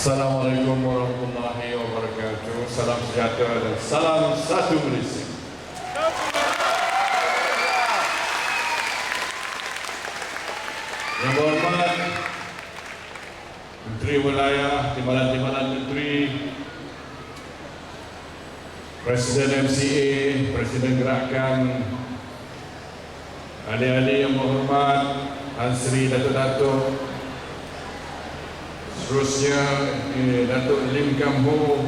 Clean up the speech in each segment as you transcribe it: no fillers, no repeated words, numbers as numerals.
Assalamualaikum warahmatullahi wabarakatuh. Salam sejahtera dan salam satu Malaysia. Yang berhormat Menteri Wilayah, Timbalan-timbalan Menteri, Presiden MCA, Presiden Gerakan, adik-adik yang berhormat, Tan Sri Datuk-Datuk, seterusnya Datuk Lim Kam Ho,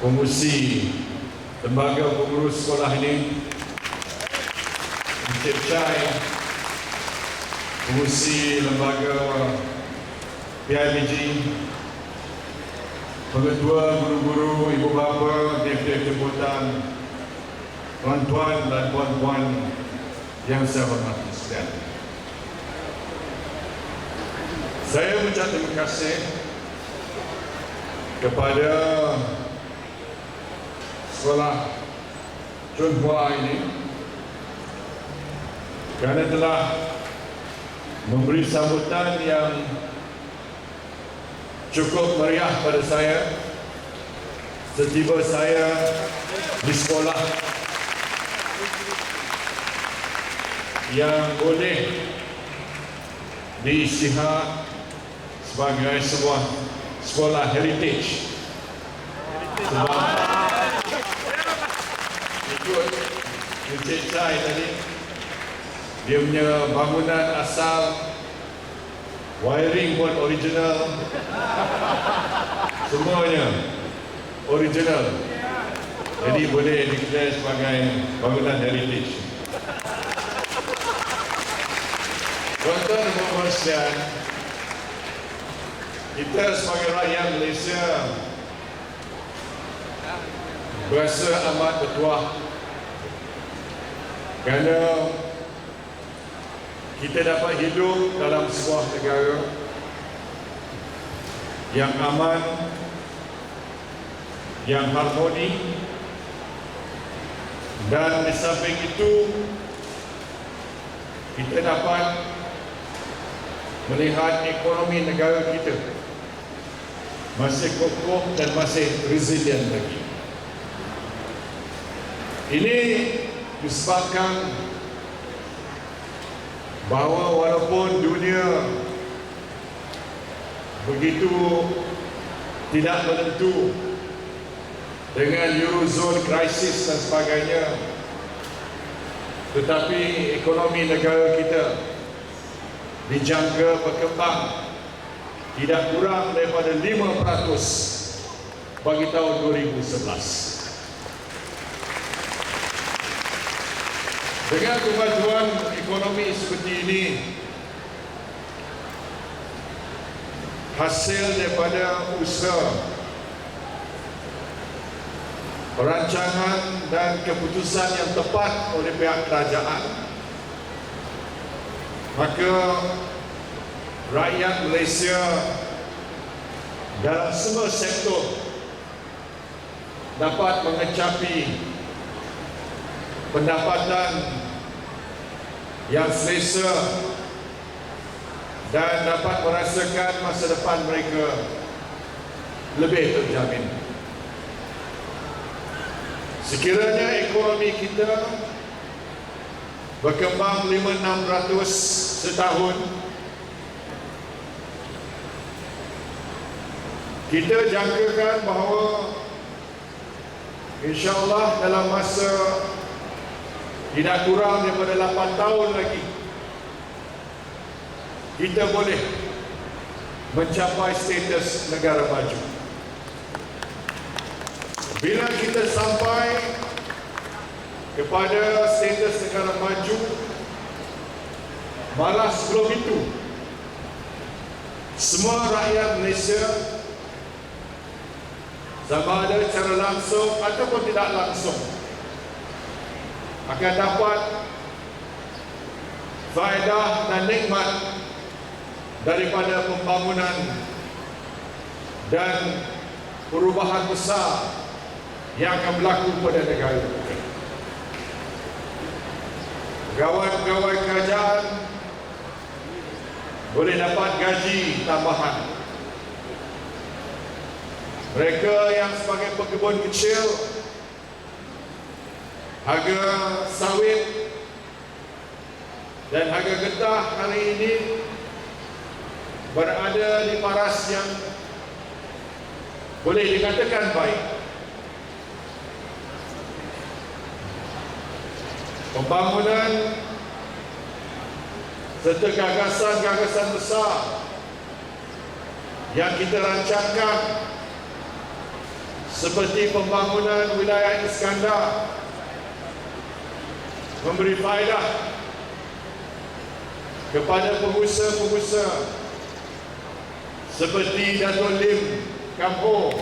Pengurusi Lembaga Pengurus Sekolah ini, Encik Chai, Pengurusi Lembaga PIBG, pengetua, guru-guru, ibu bapa, dewan jemputan, tuan-tuan dan puan-puan yang saya hormati sekalian. Saya mengucap terima kasih kepada sekolah Chun Hua ini kerana telah memberi sambutan yang cukup meriah pada saya setiba saya di sekolah yang boleh diisytihar sebagai sebuah sekolah heritage. Sebab ikut Encik Chai tadi, dia punya bangunan asal, wiring pun original, semuanya original. Jadi boleh dikira sebagai bangunan heritage. Tuan-tuan dan puan-puan sekalian, kita sebagai rakyat Malaysia berasa amat bertuah kerana kita dapat hidup dalam sebuah negara yang aman, yang harmoni, dan di samping itu kita dapat melihat ekonomi negara kita masih kokoh dan masih resilient lagi. Ini disebabkan bahawa walaupun dunia begitu tidak menentu dengan Eurozone krisis dan sebagainya, tetapi ekonomi negara kita dijangka berkembang tidak kurang daripada 5% bagi tahun 2011. Dengan kemajuan ekonomi seperti ini, hasil daripada usaha, perancangan dan keputusan yang tepat oleh pihak kerajaan, maka rakyat Malaysia dalam semua sektor dapat mengecapi pendapatan yang selesa dan dapat merasakan masa depan mereka lebih terjamin. Sekiranya ekonomi kita berkembang 5-6% setahun, kita jangkakan bahawa insya-Allah dalam masa tidak kurang daripada 8 tahun lagi kita boleh mencapai status negara maju. Bila kita sampai kepada status negara maju, malah sebelum itu semua rakyat Malaysia, sama ada secara langsung ataupun tidak langsung, akan dapat faedah dan nikmat daripada pembangunan dan perubahan besar yang akan berlaku pada negara kita. Pegawai-pegawai kerajaan boleh dapat gaji tambahan. Mereka yang sebagai pekebun kecil, harga sawit dan harga getah hari ini berada di paras yang boleh dikatakan baik. Pembangunan serta gagasan-gagasan besar yang kita rancangkan seperti pembangunan wilayah Iskandar memberi faedah kepada pengusaha-pengusaha seperti Dato' Lim Kampo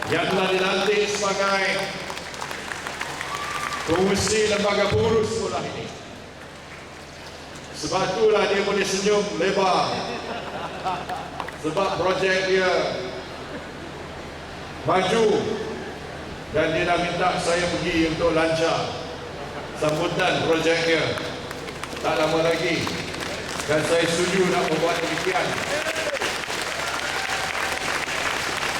yang telah dilantik sebagai pengurusi lembaga pengurus sekolah ini. Sebab itulah dia boleh senyum lebar, sebab projek dia maju dan dia dah minta saya pergi untuk lancar sambutan projeknya tak lama lagi, dan saya setuju nak membuat demikian.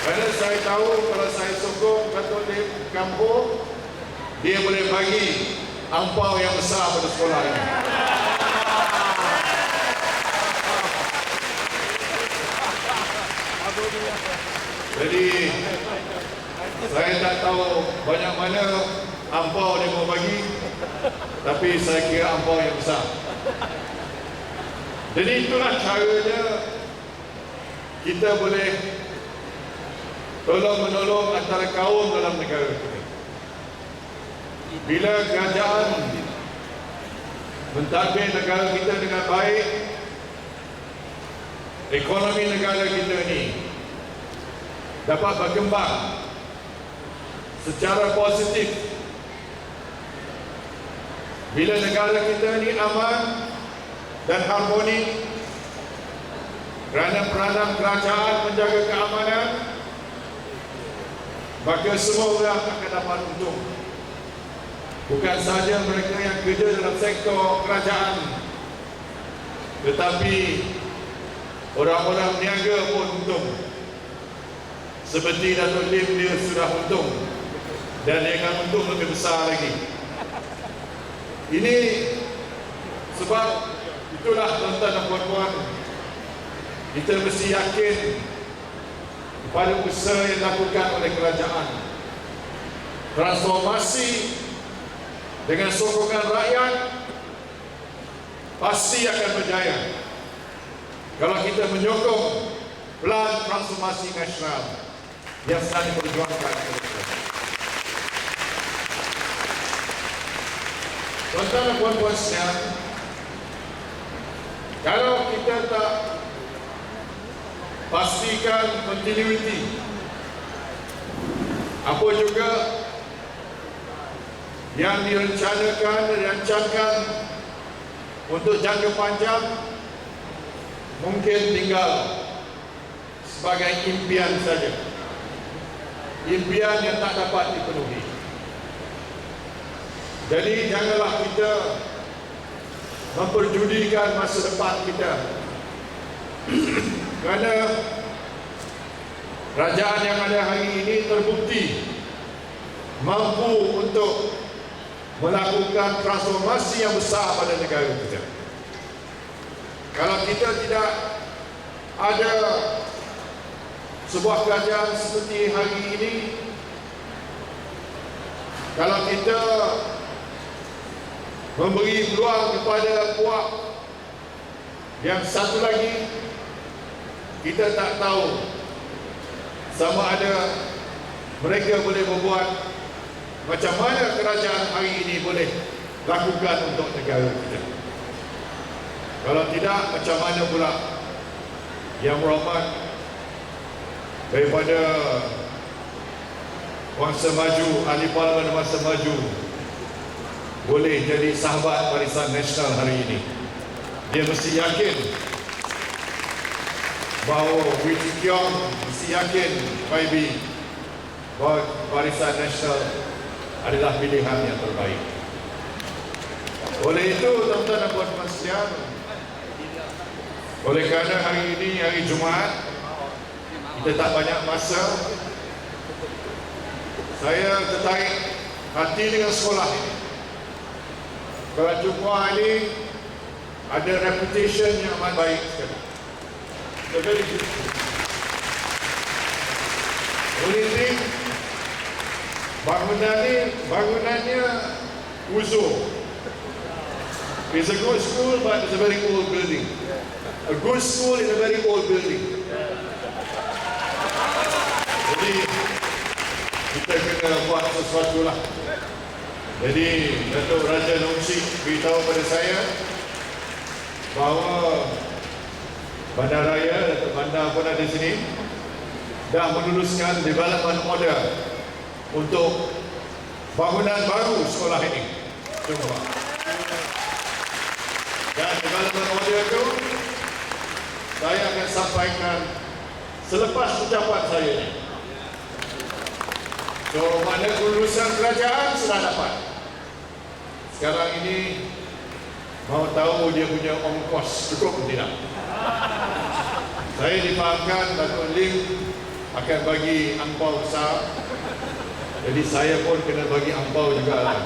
Kerana saya tahu kalau saya sokong Dato' Lim Kampo, dia boleh bagi ampau yang besar pada sekolah ini. Jadi saya tak tahu banyak mana ampau dia mau bagi, tapi saya kira ampau yang besar. Jadi itulah caranya kita boleh tolong-menolong antara kaum dalam negara kita. Bila kerajaan mentadbir negara kita dengan baik, ekonomi negara kita ini dapat berkembang secara positif. Bila negara kita ini aman dan harmoni kerana peranan kerajaan menjaga keamanan, maka semua orang akan dapat untung. Bukan sahaja mereka yang kerja dalam sektor kerajaan, tetapi orang-orang niaga pun untung. Seperti Dato' Lim, dia sudah untung dan dia akan untung lebih besar lagi. Ini sebab itulah tuan-tuan dan puan-puan, kita mesti yakin pada usaha yang dilakukan oleh kerajaan. Transformasi dengan sokongan rakyat pasti akan berjaya kalau kita menyokong plan transformasi nasional yang sedang diperjuangkan. Tuan-tuan dan puan-puan sekalian, kalau kita tak pastikan continuity, apa juga yang dirancangkan untuk jangka panjang mungkin tinggal sebagai impian saja, impian yang tak dapat dipenuhi. Jadi janganlah kita memperjudikan masa depan kita kerana kerajaan yang ada hari ini terbukti mampu untuk melakukan transformasi yang besar pada negara kita. Kalau kita tidak ada sebuah kerajaan seperti hari ini, kalau kita memberi peluang kepada puak yang satu lagi, kita tak tahu sama ada mereka boleh membuat macam mana kerajaan hari ini boleh lakukan untuk negara kita. Kalau tidak, macam mana pula Yang Berhormat daripada Bangsa Maju, Ahli Parlimen Bangsa Maju boleh jadi sahabat Barisan Nasional hari ini. Dia mesti yakin bahawa Wee Ee Cheong mesti yakin YB bahawa Barisan Nasional adalah pilihan yang terbaik. Oleh itu, tuan-tuan dan puan-puan sekalian, oleh kerana hari ini hari Jumaat, kita tak banyak masa. Saya tertarik hati dengan sekolah ini. Sekolah Chunghwa ini ada reputation yang amat baik sekali. Very good. Only thing, bangunannya uzur. It's a good school, but it's a very old building. A good school in a very old building. Jadi kita kena buat sesuatu lah. Jadi Datuk Raja Nongsi beritahu pada saya bahawa Bandaraya, Datuk Bandar pun ada di sini, dah menuluskan development order untuk bangunan baru sekolah ini. Cuma. Dan development order itu saya akan sampaikan selepas ucapan saya ini. So, mana kelulusan kerajaan sudah dapat. Sekarang ini mau tahu dia punya ongkos cukup atau tidak. Saya difahamkan Datuk Lim akan bagi angpau besar. Jadi saya pun kena bagi angpau juga lah.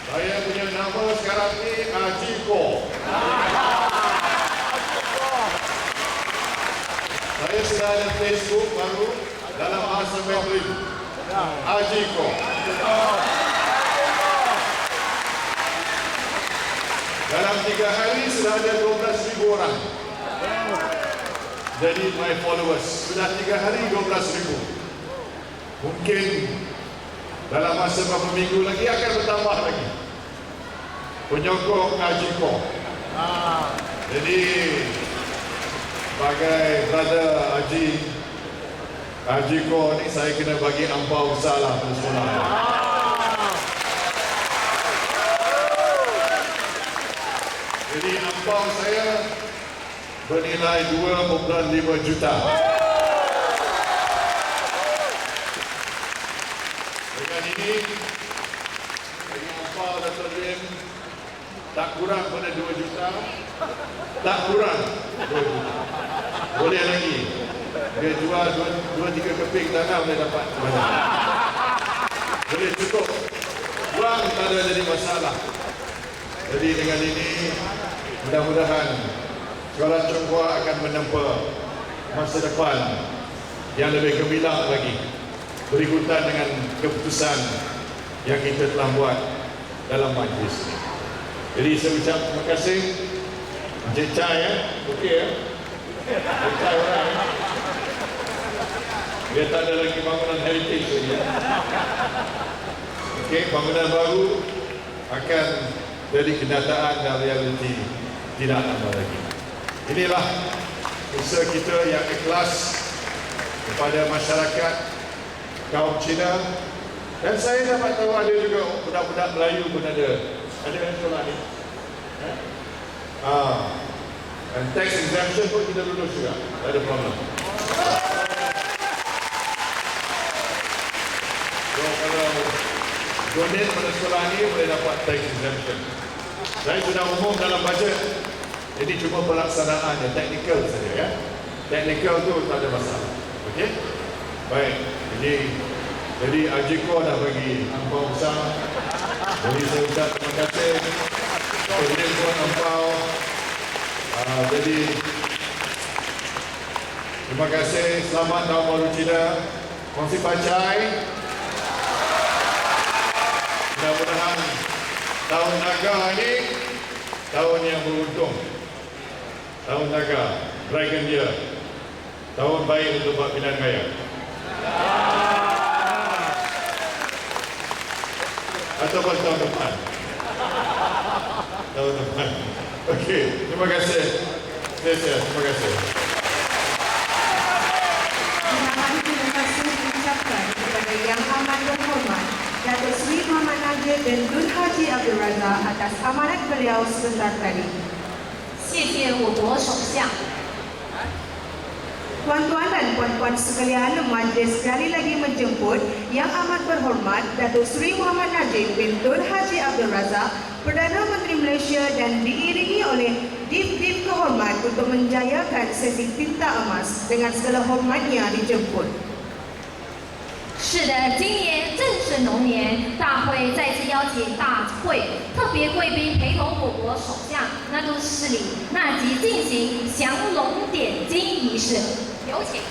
Saya punya nama sekarang ni Ajiko. Saya sudah ada Facebook baru dalam bahasa Mandarin. Ajiko. Dalam 3 hari sudah ada 12,000 orang. Jadi my followers sudah 3 hari 12,000. Mungkin dalam masa beberapa minggu lagi akan bertambah lagi. Penyokong Ajiko. Jadi sebagai brother Ajiko ni saya kena bagi angpau besar lah pada sekolah. Jadi angpau saya bernilai 2.5 juta. Dengan ini bagi angpau Datuk Lim tak kurang pada 2 juta. Tak kurang 2 juta. Boleh lagi. Dia jual 2-3 keping tanah boleh dapat banyak. Boleh cukup. Wang tak ada jadi masalah. Jadi dengan ini mudah-mudahan Sekolah Chunghwa akan menempa masa depan yang lebih gemilang lagi berikutan dengan keputusan yang kita telah buat dalam majlis ini. Jadi saya ucap terima kasih. Encik Chai ya, okey ya. Encik Chai orang ya. Dia tak ada lagi bangunan heritage lagi ya. Okey, bangunan baru akan jadi kenyataan dan realiti tidak lama lagi. Inilah usaha kita yang ikhlas kepada masyarakat kaum Cina. Dan saya dapat tahu ada juga budak-budak Melayu pun ada yang sekolah ni. Dan tax exemption pun kita lulus juga. Tak ada problem. So kalau donate pada sekolah ni boleh dapat tax exemption. Saya sudah umum dalam bajet. Jadi cuma pelaksanaannya, teknikal saja ya. Teknikal tu tak ada masalah. Okey? Baik. Jadi Ajiko dah bagi angpau besar. Jadi saya ucap terima kasih. Kemudian buat angpau. Jadi terima kasih. Selamat Tahun Baru Cina. Kongsi Pacai. Mudah-mudahan Tahun Naga ini tahun yang beruntung. Tahun Naga, Dragon Year. Tahun baik untuk Bak Pilihan Raya. Ataupun tahun depan. Tahun depan. Okey, terima kasih. Terima kasih. Terima kasih diucapkan kepada Yang Amat Berhormat Datuk Seri Muhammad Najib bin Tun Haji Abdul Razak atas amanat beliau sebentar tadi. 谢谢我国首相。 Tuan-tuan dan puan-puan sekalian, majlis sekali lagi menjemput Yang Amat Berhormat Datuk Seri Muhammad Najib bin Tun Haji Abdul Razak Perdana Menteri Malaysia dan diiringi oleh Div-Div kehormat untuk menjayakan sesi tinta emas dengan segala hormatnya dijemput. 是的，今年正是龙年，大会再次邀请大会特别贵宾陪同我国首相纳杜斯里纳吉进行降龙点睛仪式，有请。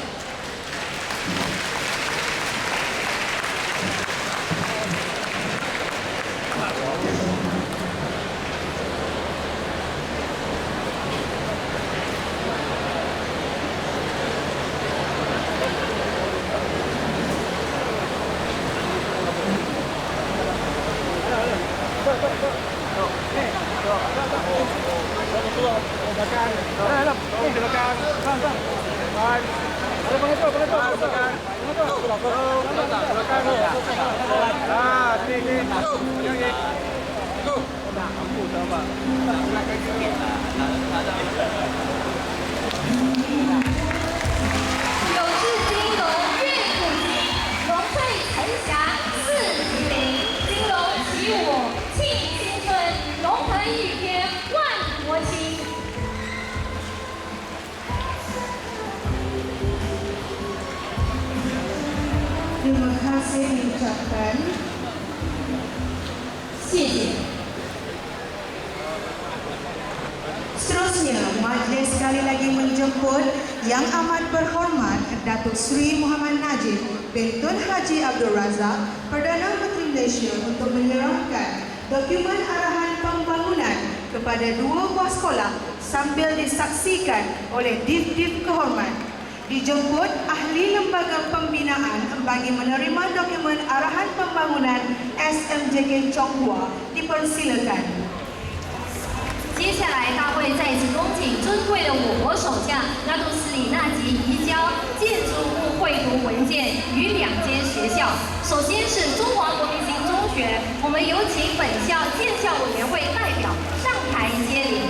有志金龙越古今，龙翠层霞四吉林，金龙喜我庆新春，龙腾一天万国兴。 Terima kasih diucapkan. 谢谢。 Seterusnya, majlis sekali lagi menjemput Yang Amat Berhormat Datuk Seri Muhammad Najib bin Tun Haji Abdul Razak, Perdana Menteri Malaysia untuk menyerahkan dokumen arahan pembangunan kepada dua buah sekolah sambil disaksikan oleh Div-Div kehormat. Dijemput ahli lembaga pembinaan bagi menerima dokumen arahan pembangunan SMJK Chonghua dipersilakan. 接下来，大会再次恭请尊贵的我国首相纳杜斯里纳吉移交建筑物绘图文件于两间学校。首先是中华国民型中学，我们有请本校建校委员会代表上台接领。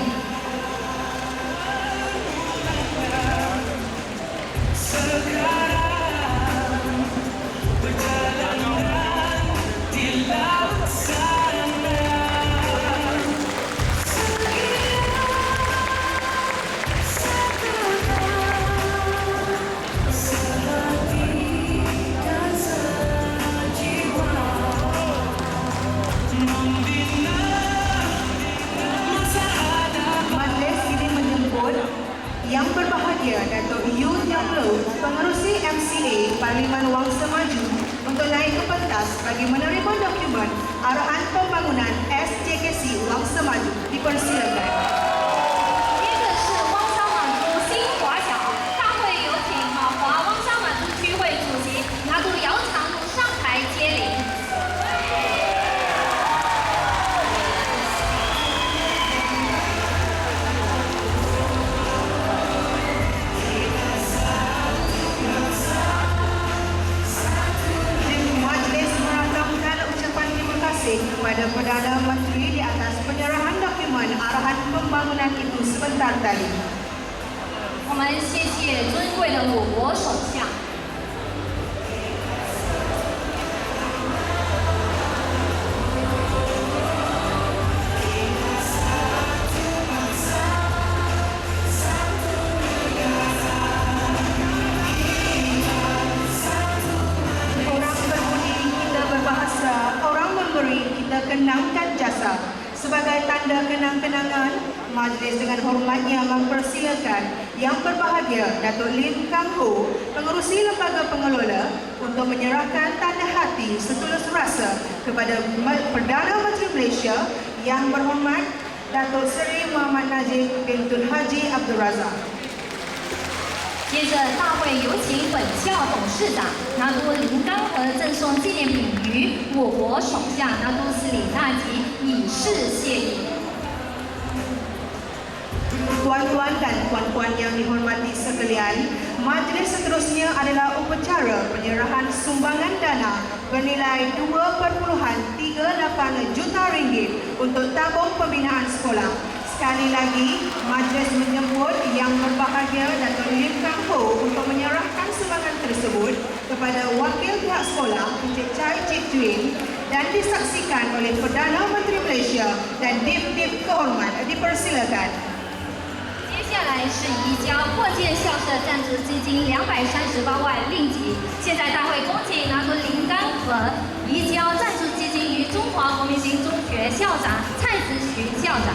Yang berbahagia Datuk Yu Tiong Low, Pengerusi MCA Parlimen Wangsa Maju untuk naik ke pentas bagi menerima dokumen arahan pembangunan SJKC Wangsa Maju dipersilakan. 接着是汪沙满族新华小，大会有请马华汪沙满族区会主席拿督姚长禄上台接领。 kepada Perdana Menteri di atas penyerahan dokumen arahan pembangunan itu sebentar tadi. 我们谢谢尊贵的我国首相。 Kenangkan jasa. Sebagai tanda kenang-kenangan, majlis dengan hormatnya mempersilakan Yang Berbahagia Datuk Lim Kang Ho, Pengerusi Lembaga Pengelola, untuk menyerahkan tanda hati setulus rasa kepada Perdana Menteri Malaysia Yang Berhormat Datuk Seri Muhammad Najib bin Tun Haji Abdul Razak. 接着，大会有请本校董事长拿督林刚和赠送纪念品于我国首相拿督斯里纳吉以示谢意。 Tuan-tuan dan puan-puan yang dihormati sekalian, majlis seterusnya adalah upacara penyerahan sumbangan dana bernilai 2.38 juta ringgit untuk tabung pembinaan sekolah. Sekali lagi, majlis menjemput Yang Berbahagia Datuk Lim Kang Ho untuk menyerahkan sumbangan tersebut kepada wakil pihak sekolah Encik Chai Cik Twin dan disaksikan oleh Perdana Menteri Malaysia dan dip-dip kehormat dipersilakan. 接下来是移交扩建校舍赞助基金238万令吉。现在大会恭请拿督林刚和移交赞助基金于中华国民型中学校长蔡子徐校长。